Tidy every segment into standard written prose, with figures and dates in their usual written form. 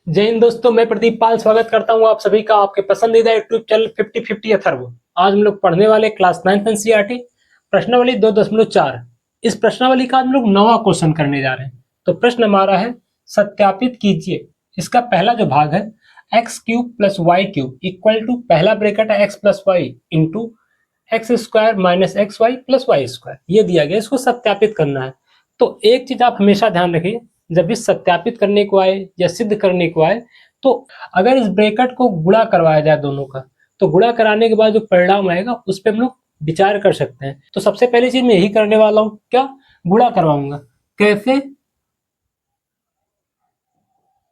जय हिंद दोस्तों, मैं प्रदीप पाल स्वागत करता हूं आप सभी का आपके पसंदीदा यूट्यूब चैनल 50-50 अथर्व। आज हम लोग पढ़ने वाले क्लास 9 एनसीईआरटी प्रश्नावली 2.4। इस प्रश्नावली का हम लोग 9वां क्वेश्चन करने जा रहे हैं। तो प्रश्न हमारा है, सत्यापित कीजिए। इसका पहला जो भाग है, X cube plus Y cube equal to पहला ब्रैकेट है X plus Y into X square minus X Y plus Y square, ये दिया गया, इसको सत्यापित करना है। तो एक चीज आप हमेशा ध्यान रखिए, जब भी सत्यापित करने को आए या सिद्ध करने को आए, तो अगर इस ब्रैकेट को गुणा करवाया जाए दोनों का, तो गुणा कराने के बाद जो परिणाम आएगा उस पर हम लोग विचार कर सकते हैं। तो सबसे पहली चीज मैं यही करने वाला हूं, क्या गुणा करवाऊंगा। कैसे?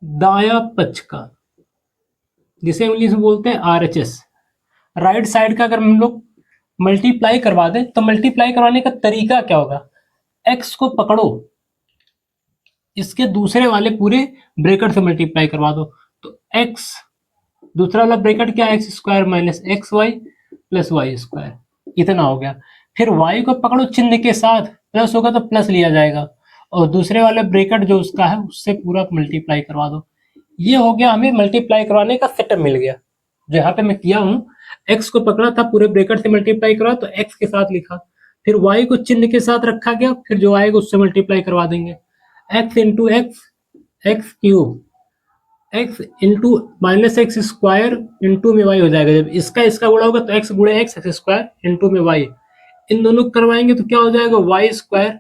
दाया पक्ष का, जिसे इंग्लिश में बोलते हैं आरएचएस, राइट साइड का अगर हम लोग मल्टीप्लाई करवा दें, तो मल्टीप्लाई करवाने का तरीका क्या होगा, एक्स को पकड़ो, इसके दूसरे वाले पूरे ब्रैकेट से मल्टीप्लाई करवा दो, तो एक्स दूसरा वाला ब्रैकेट क्या है, X square minus X Y plus Y square, इतना हो गया। फिर वाई को पकड़ो चिन्ह के साथ, प्लस होगा तो प्लस लिया जाएगा, और दूसरे वाले ब्रैकेट जो उसका है उससे पूरा मल्टीप्लाई करवा दो। ये हो गया, हमें मल्टीप्लाई करवाने का सेटअप मिल गया। जो यहाँ पे मैं किया हूँ, एक्स को पकड़ा था, पूरे ब्रैकेट से मल्टीप्लाई करवा तो एक्स के साथ लिखा, फिर वाई को चिन्ह के साथ रखा गया, फिर जो आएगा उससे मल्टीप्लाई करवा देंगे। X into x, x cube, x into minus x square into में वाई हो जाएगा। जब इसका गुणा होगा तो एक्स गुणे एक्स, एक्स स्क्वायर इंटू में वाई, इन दोनों को करवाएंगे तो क्या हो जाएगा, वाई स्क्वायर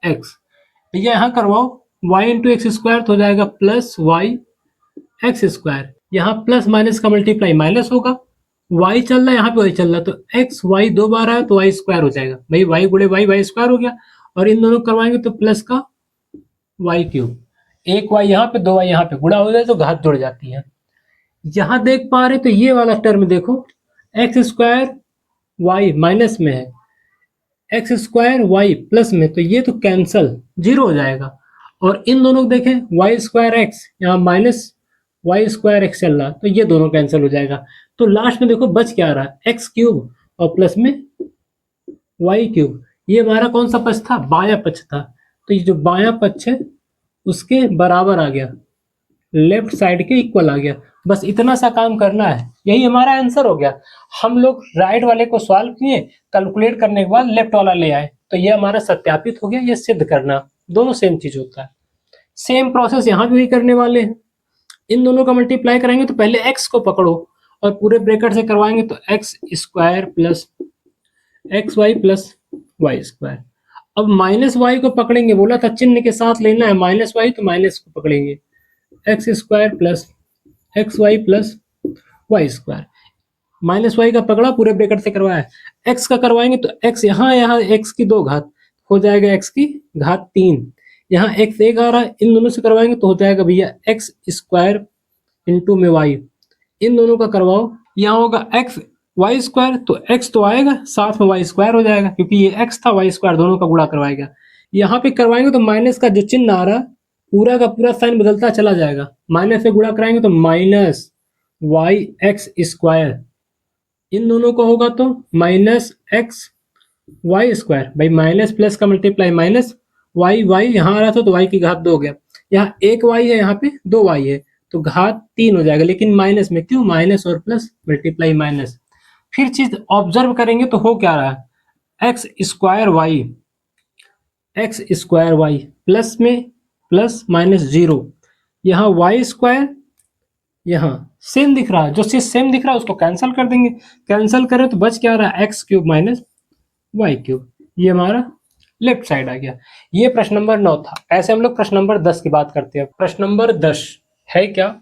एक्स। भैया यहाँ करवाओ, वाई इंटू एक्स स्क्वायर तो हो जाएगा प्लस वाई एक्स स्क्वायर, यहाँ प्लस माइनस का मल्टीप्लाई माइनस होगा, वाई चल रहा है, यहाँ पे वाई चल रहा है, तो एक्स वाई दो बार आया तो वाई स्क्वायर हो जाएगा। भाई वाई गुणे वाई, वाई स्क्वायर हो गया, और इन दोनों करवाएंगे तो प्लस का वाई क्यूब, एक वाई यहाँ पे दो वाई यहाँ पे, गुणा हो जाए तो घात जुड़ जाती है। यहाँ देख पा रहे तो ये वाला टर्म देखो, एक्स स्क्वायर वाई माइनस में है, एक्स स्क्वायर वाई प्लस में, तो ये तो कैंसल, जीरो हो जाएगा। और इन दोनों को देखें, वाई स्क्वायर एक्स, यहाँ माइनस वाई स्क्वायर एक्स चल रहा, तो ये दोनों कैंसिल हो जाएगा। तो लास्ट में देखो बच क्या रहा है, एक्स क्यूब और प्लस में वाई क्यूब। ये हमारा कौन सा पक्ष था, बाया पक्ष था, तो ये जो बाया पक्ष है उसके बराबर आ गया, लेफ्ट साइड के इक्वल आ गया। बस इतना सा काम करना है, यही हमारा आंसर हो गया। हम लोग राइट वाले को सॉल्व किए, कैलकुलेट करने के बाद लेफ्ट वाला ले आए, तो ये हमारा सत्यापित हो गया। ये सिद्ध करना, दोनों सेम चीज होता है। सेम प्रोसेस यहाँ भी करने वाले हैं। इन दोनों का मल्टीप्लाई करेंगे तो पहले एक्स को पकड़ो और पूरे ब्रैकेट से करवाएंगे तो X square plus X Y plus Y square. अब माइनस वाई को पकड़ेंगे, बोला था चिन्ह के साथ लेना है, माइनस वाई तो माइनस को पकड़ेंगे, X square plus X Y plus Y square. Minus Y का पकड़ा, पूरे ब्रैकेट से करवाया, एक्स का करवाएंगे तो एक्स यहाँ एक्स की दो घात हो जाएगा, एक्स की घात 3, यहाँ एक्स एक आ रहा है, इन दोनों से करवाएंगे तो हो जाएगा भैया एक्स स्क्वायर इंटू में वाई, इन दोनों का करवाओ, यहाँ होगा एक्स वाई स्क्वायर, तो एक्स तो आएगा, साथ में वाई स्क्वायर हो जाएगा, क्योंकि ये एक्स था, वाई स्क्वायर दोनों का गुणा करवाएगा। यहाँ पे करवाएंगे तो माइनस का जो चिन्ह आ रहा पूरा का पूरा साइन बदलता चला जाएगा, माइनस से गुणा कराएंगे तो माइनस वाई एक्स स्क्वायर, इन दोनों का होगा तो माइनस एक्स वाई स्क्वायर, भाई माइनस प्लस का मल्टीप्लाई माइनस, वाई वाई यहाँ आ रहा था तो वाई की घात 2 हो गया, यहाँ एक वाई है, यहाँ पे 2 वाई है, तो घात 3 हो जाएगा, लेकिन माइनस में, क्यों, माइनस और प्लस मल्टीप्लाई माइनस। फिर चीज ऑब्जर्व करेंगे तो हो क्या रहा है, एक्स स्क्वायर वाई प्लस में प्लस माइनस 0, यहाँ वाई स्क्वायर, यहाँ सेम दिख रहा है, जो चीज सेम दिख रहा है उसको कैंसिल कर देंगे, कैंसिल करें तो बच क्या रहा है, X cube minus Y cube, ये हमारा लेफ्ट साइड आ गया। ये प्रश्न नंबर 9 था। ऐसे हम लोग प्रश्न नंबर 10 की बात करते हैं। प्रश्न नंबर 10 है क्या,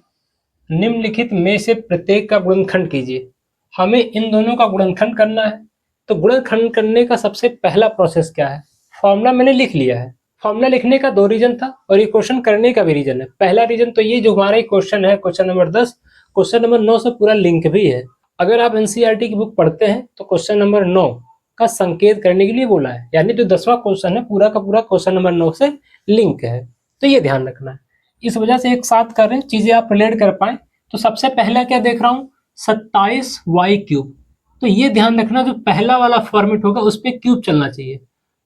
निम्नलिखित में से प्रत्येक का गुणनखंड कीजिए। हमें इन दोनों का गुणनखंड करना है। तो गुणनखंड करने का सबसे पहला प्रोसेस क्या है, फॉर्मूला मैंने लिख लिया है। फॉर्मूला लिखने का 2 रीजन था और ये क्वेश्चन करने का भी रीजन है। पहला रीजन तो ये जो हमारा क्वेश्चन है, क्वेश्चन नंबर 10 क्वेश्चन नंबर 9 से पूरा लिंक भी है। अगर आप एनसीईआरटी की बुक पढ़ते हैं तो क्वेश्चन नंबर 9 का संकेत करने के लिए बोला है, यानी जो 10वां क्वेश्चन है पूरा का पूरा क्वेश्चन नंबर 9 से लिंक है, तो ये ध्यान रखना है। इस वजह से एक साथ कर रहे हैं, चीजें आप रिलेट कर पाए। तो सबसे पहला क्या देख रहा हूँ, 27 वाई क्यूब। तो ये ध्यान रखना, जो पहला वाला फॉर्मेट होगा उस पर क्यूब चलना चाहिए,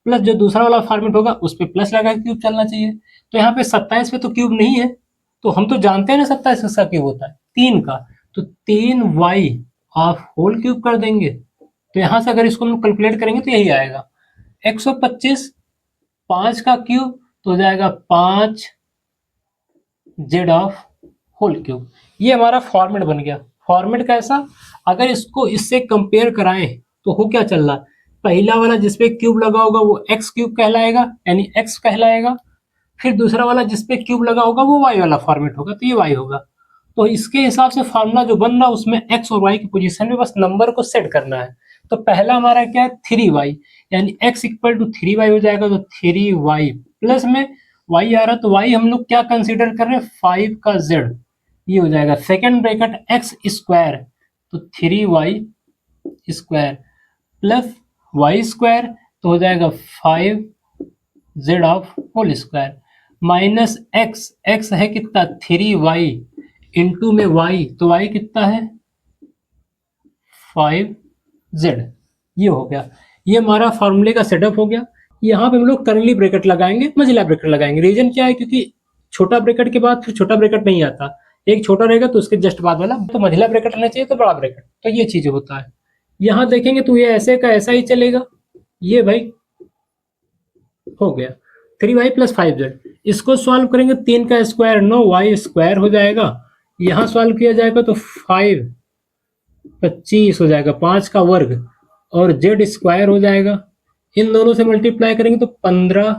प्लस जो दूसरा वाला फॉर्मेट होगा उस पर प्लस लगा क्यूब चलना चाहिए। तो यहाँ पे 27 पे तो क्यूब नहीं है, तो हम तो जानते हैं ना 27 किसका क्यूब होता है, 3 का, तो 3y ऑफ होल क्यूब कर देंगे। तो यहाँ से अगर इसको हम कैलकुलेट करेंगे तो यही आएगा 125, 5 का क्यूब तो हो जाएगा 5 जेड ऑफ होल क्यूब। ये हमारा फॉर्मेट बन गया। फॉर्मेट कैसा, अगर इसको इससे कंपेयर कराएं तो हो क्या चल रहा है, पहला वाला जिसपे क्यूब लगा होगा वो एक्स क्यूब कहलाएगा, यानी एक्स कहलाएगा। फिर दूसरा वाला जिसपे क्यूब लगा होगा वो वाई वाला फॉर्मेट होगा, तो ये वाई होगा। तो इसके हिसाब से फार्मूला जो बन रहा है उसमें एक्स और वाई की पोजीशन में बस नंबर को सेट करना है। तो पहला हमारा क्या है 3y, यानी x इक्वल टू 3y हो जाएगा, तो 3y प्लस में y आ रहा, तो y हम लोग क्या कंसीडर कर रहे हैं 5 का z, ये हो जाएगा सेकेंड ब्रैकेट x स्क्वायर, तो 3y square plus y square तो हो जाएगा 5z of whole square minus x है कितना 3y इंटू में y, तो y कितना है 5z। ये हो गया, ये हमारा फॉर्मूले का सेटअप हो गया। यहाँ पे हम लोग करली ब्रैकेट लगाएंगे, मझिला ब्रैकेट लगाएंगे। रीजन क्या है, क्योंकि छोटा ब्रैकेट के बाद फिर छोटा ब्रैकेट नहीं आता, एक छोटा रहेगा तो उसके जस्ट बाद वाला, तो मझिला ब्रैकेट रहना चाहिए तो बड़ा ब्रैकेट, तो ये चीज होता है। यहाँ देखेंगे तो ये ऐसे का ऐसा ही चलेगा, ये भाई हो गया 3y प्लस 5z। इसको सॉल्व करेंगे 3 का स्क्वायर 9y स्क्वायर हो जाएगा, यहाँ सॉल्व किया जाएगा तो 5 25 हो जाएगा, 5 का वर्ग और z स्क्वायर हो जाएगा। इन दोनों से मल्टीप्लाई करेंगे तो 15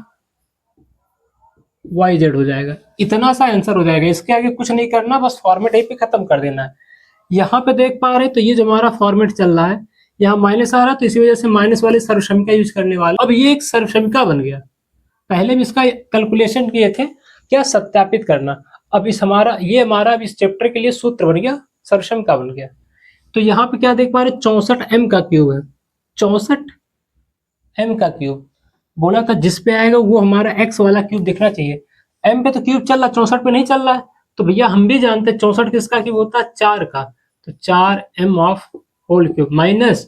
yz हो जाएगा। इतना सा आंसर हो जाएगा, इसके आगे कुछ नहीं करना, बस फॉर्मेट यहीं पे खत्म कर देना है। यहाँ पे देख पा रहे हैं तो ये जो हमारा फॉर्मेट चल रहा है, यहाँ माइनस आ रहा है तो इसी वजह से माइनस वाले सर्वसमिका यूज करने वाले। अब ये एक सर्वसमिका बन गया, पहले भी इसका कैलकुलेशन किए थे, क्या सत्यापित करना। अब इस हमारा ये हमारा अब इस चैप्टर के लिए सूत्र बन गया, सर्वसमिका बन गया। तो यहाँ पे क्या देख पा रहे 64 m का क्यूब है, 64 m का क्यूब बोला था, जिसपे आएगा वो हमारा x वाला क्यूब दिखना चाहिए। m पे तो क्यूब चल रहा, 64 पे नहीं चल रहा है, तो भैया हम भी जानते हैं 64 किसका क्यूब होता है 4 का, तो 4m of whole cube minus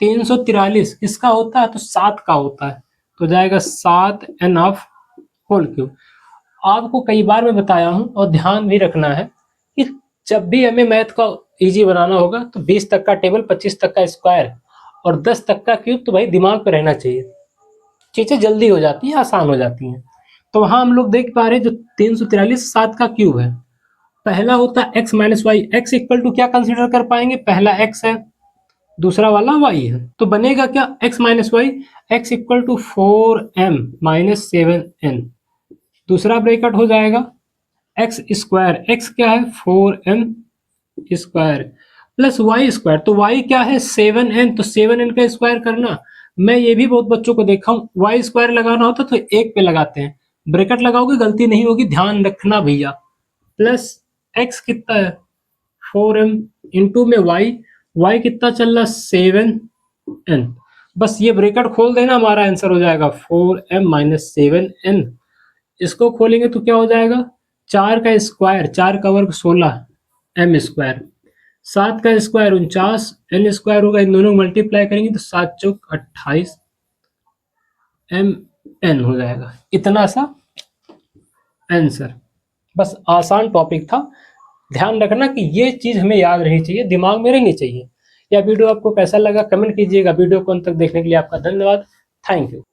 343 किसका होता है, तो 7 का होता है, तो जाएगा 7n ऑफ होल क्यूब। आपको कई बार मैं बताया हूं और ध्यान भी रखना है कि जब भी हमें मैथ का इजी बनाना होगा तो 20 तक का टेबल, 25 तक का स्क्वायर और 10 तक का क्यूब तो भाई दिमाग पे रहना चाहिए, चीजें जल्दी हो जाती है, आसान हो जाती हैं। तो वहां हम लोग देख पा रहे हैं जो 343 7 का क्यूब है, पहला होता है x minus Y, X equal to क्या कंसिडर कर पाएंगे, पहला x है दूसरा वाला y है, तो बनेगा क्या x minus Y, X equal to 4m minus 7n, दूसरा ब्रैकेट हो जाएगा x स्क्वायर, x क्या है 4m square plus y square, तो y क्या है 7n, तो 7n का स्क्वायर करना। मैं ये भी बहुत बच्चों को देखा हूँ, y स्क्वायर लगाना होता तो एक पे लगाते हैं, ब्रैकेट लगाओगे गलती नहीं होगी, ध्यान रखना भैया। प्लस x कितना है 4m इंटू में y कितना चल रहा 7n, बस ये ब्रैकेट खोल देना, हमारा आंसर हो जाएगा 4m माइनस 7n। इसको खोलेंगे तो क्या हो जाएगा 4 का स्क्वायर, 4 का वर्ग 16 m स्क्वायर, 7 का स्क्वायर 49 n स्क्वायर होगा, इन दोनों को मल्टीप्लाई करेंगे तो 7 चौक 28 mn हो जाएगा। इतना सा आंसर, बस आसान टॉपिक था। ध्यान रखना कि ये चीज हमें याद रहनी चाहिए, दिमाग में रहनी चाहिए। यह वीडियो आपको कैसा लगा कमेंट कीजिएगा। वीडियो को अंत तक देखने के लिए आपका धन्यवाद, थैंक यू।